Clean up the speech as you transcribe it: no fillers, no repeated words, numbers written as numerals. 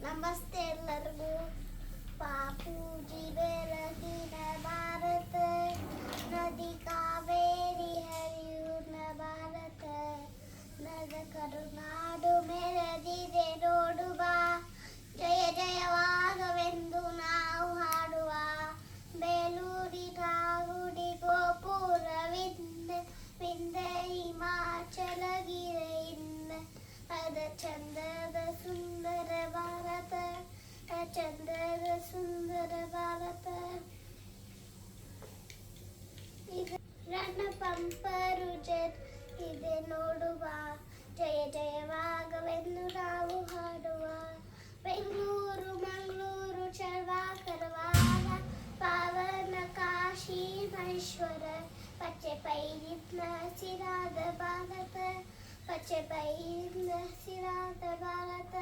ನಮಸ್ತೆ ಎಲ್ಲರಿಗೂ. ಬಾಪೂಜಿ ಬೆಳಗಿನ ಭಾರತ, ನದಿ ಕಾವೇರಿ ಹರಿಯುವ ಭಾರತ, ನದ ಕರುನಾಡು ಮೆರೆದಿದೆ ನೋಡುವ, ಜಯ ಜಯವಾಗವೆಂದು ನಾವು ಹಾಡುವ, ಬೇಲೂರಿನ ಗುಡಿ ಗೋಪುರವಿಂದ ವಿಂದ ಹಿಮಾಚಲಗಿರಿಯಿಂದ, ಅದ ಚಂದದ ಸುಂದರ ಭಾರತ, ಚಂದದ ಸುಂದರ ಭಾರತ. ಇದು ರಣ ಪಂಪರು ಇದೆ ನೋಡುವ, ಜಯ ಜಯವಾಗವೆಂದು ನಾವು ಹಾಡುವ, ಬೆಂಗಳೂರು ಮಂಗಳೂರು ಚರ್ವಾಕರವಾದ ಪಾವನ ಕಾಶಿ ಮಹೇಶ್ವರ, ಪಚ್ಚೆ ಪೈರಿನ ಸಿರಾದ ಭಾರತ, ಪಚ್ಚೆ ಪೈರಿನ ಸಿರಾದ ಭಾರತ.